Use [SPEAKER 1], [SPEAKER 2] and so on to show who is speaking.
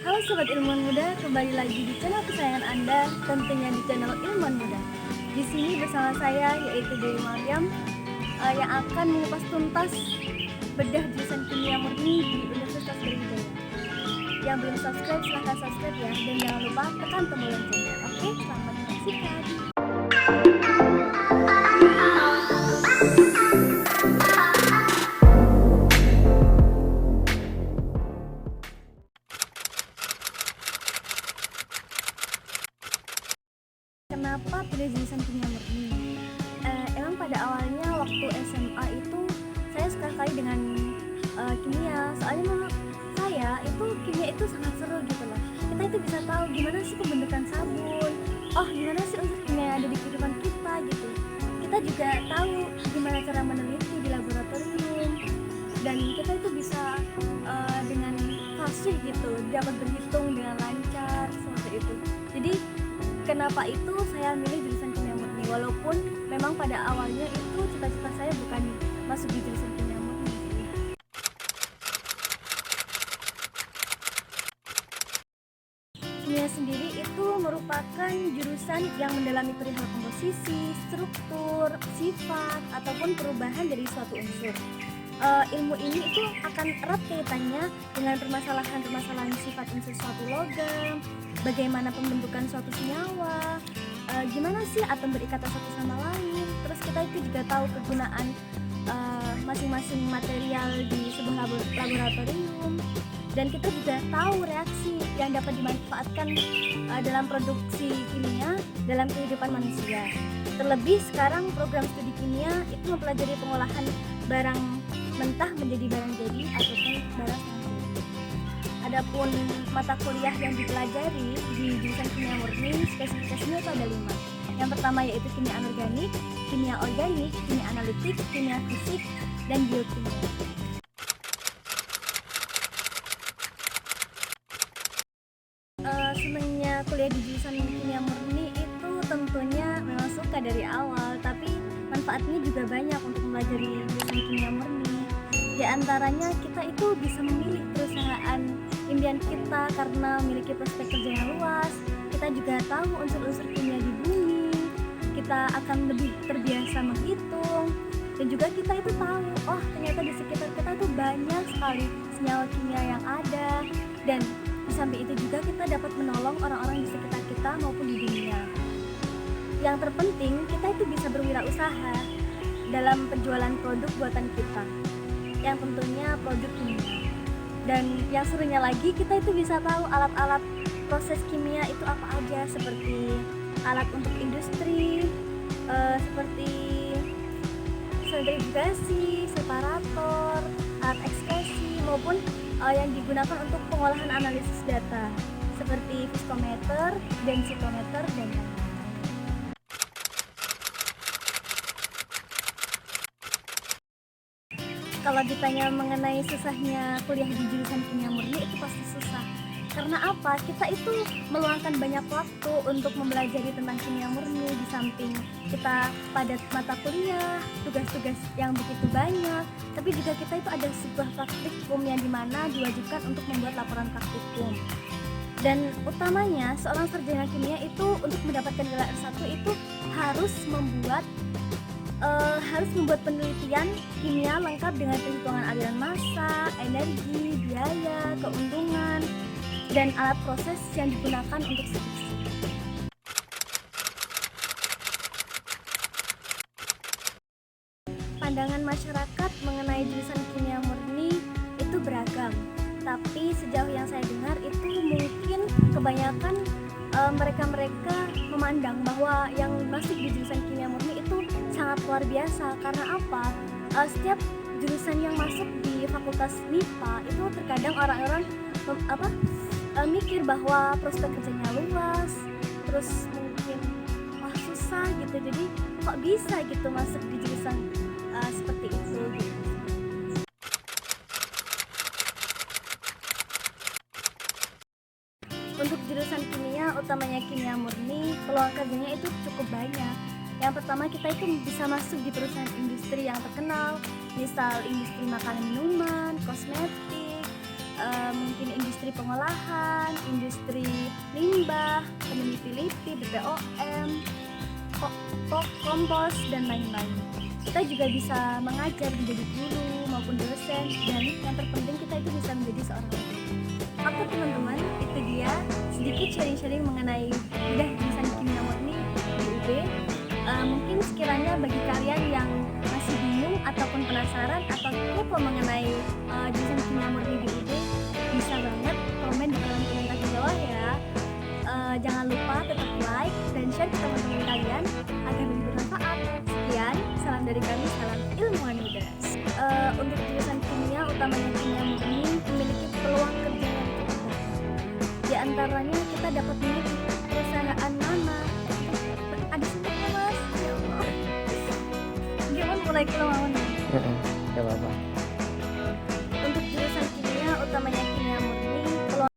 [SPEAKER 1] Halo Sobat Ilmuwan Muda, kembali lagi di channel kesayangan Anda, tentunya di channel Ilmuwan Muda. Di sini bersama saya yaitu Dewi Mariam yang akan mengupas tuntas bedah jurusan kimia murni di Universitas Brawijaya. Yang belum subscribe silahkan subscribe ya, dan jangan lupa tekan tombol loncengnya. Oke, selamat menyaksikan. Kenapa pilih jurusan kimia murni? Emang pada awalnya waktu SMA itu saya suka sekali dengan kimia. Soalnya menurut saya itu kimia itu sangat seru gitu loh. Kita itu bisa tahu gimana sih pembentukan sabun. Oh, gimana sih unsur kimia yang ada di kehidupan kita gitu. Kita juga tahu gimana cara meneliti di laboratorium. Dan kita itu bisa dengan fasih gitu, dapat berhitung dengan lancar seperti itu. Jadi kenapa itu saya milih jurusan kimia murni, walaupun memang pada awalnya itu cita-cita saya bukan masuk di jurusan kimia murni. Kimia sendiri itu merupakan jurusan yang mendalami perihal komposisi, struktur, sifat, ataupun perubahan dari suatu unsur. Ilmu ini itu akan erat kaitannya dengan permasalahan sifat unsur suatu logam, bagaimana pembentukan suatu senyawa, gimana sih atom berikatan satu sama lain. Terus kita itu juga tahu kegunaan masing-masing material di sebuah laboratorium, dan kita juga tahu reaksi yang dapat dimanfaatkan dalam produksi kimia dalam kehidupan manusia. Terlebih sekarang program studi kimia itu mempelajari pengolahan barang mentah menjadi barang jadi ataupun barang jadi. Adapun mata kuliah yang dipelajari di jurusan kimia murni spesifikasinya itu ada 5. Yang pertama yaitu kimia anorganik, kimia organik, kimia analitik, kimia fisik, dan biokimia. Sebenarnya kuliah di jurusan kimia murni itu tentunya memang suka dari awal, tapi manfaatnya juga banyak untuk mempelajari jurusan kimia murni. Di antaranya kita itu bisa memilih perusahaan impian kita karena memiliki prospek kerja yang luas. Kita juga tahu unsur-unsur kimia di bumi. Kita akan lebih terbiasa menghitung, dan juga kita itu tahu, oh ternyata di sekitar kita itu banyak sekali senyawa kimia yang ada. Dan di samping itu juga kita dapat menolong orang-orang di sekitar kita maupun di dunia. Yang terpenting kita itu bisa berwirausaha dalam penjualan produk buatan kita, yang tentunya produk kimia. Dan yang serunya lagi, kita itu bisa tahu alat-alat proses kimia itu apa aja, seperti alat untuk industri, seperti sentrifugasi, separator, alat ekskresi, maupun yang digunakan untuk pengolahan analisis data seperti viskometer, densitometer, dan lain-lain. Kalau ditanya mengenai susahnya kuliah di jurusan kimia murni, itu pasti susah. Karena apa? Kita itu meluangkan banyak waktu untuk mempelajari tentang kimia murni. Di samping kita padat mata kuliah, tugas-tugas yang begitu banyak, tapi juga kita itu ada sebuah praktikum yang dimana diwajibkan untuk membuat laporan praktikum. Dan utamanya seorang sarjana kimia itu untuk mendapatkan gelar S1 itu harus membuat penelitian kimia lengkap dengan perhitungan aliran massa, energi, biaya, keuntungan, dan alat proses yang digunakan untuk skripsi. Pandangan masyarakat mengenai jurusan kimia murni itu beragam, tapi sejauh yang saya dengar itu mungkin kebanyakan mereka memandang bahwa yang masuk di jurusan kimia murni itu sangat luar biasa. Karena apa? Setiap jurusan yang masuk di fakultas MIPA itu terkadang orang-orang mikir bahwa prospek kerjanya luas, terus mungkin susah gitu. Jadi kok bisa gitu masuk di jurusan seperti itu gitu. Untuk jurusan kimia, utamanya kimia murni, peluang kerjanya itu cukup banyak. Yang pertama, kita itu bisa masuk di perusahaan industri yang terkenal, misal industri makanan minuman, kosmetik, mungkin industri pengolahan, industri limbah, peneliti, BPOM, kompos, dan lain-lain. Kita juga bisa mengajar, menjadi guru maupun dosen, dan yang terpenting kita itu bisa menjadi seorang guru. Oke teman-teman, itu dia sedikit sharing-sharing mengenai bidang jurusan kimia murni di UB. Mungkin sekiranya bagi kalian yang masih bingung ataupun penasaran atau kepo mengenai jurusan kimia murni di UB, bisa banget komen di kolom komentar di bawah ya. Jangan lupa tetap like dan share ke teman-teman kalian agar lebih bermanfaat. Sekian, salam dari kami, salam ilmuwan muda. Untuk jurusan kimia, utamanya kimia murni, memiliki peluang kerja yang cukup banyak. Di antaranya kita dapat memilih perusahaan mana. Ada sebutnya mas, ya Allah. Gimana mulai keluar nih?
[SPEAKER 2] Gak apa-apa.
[SPEAKER 1] Untuk jurusan kimia, utamanya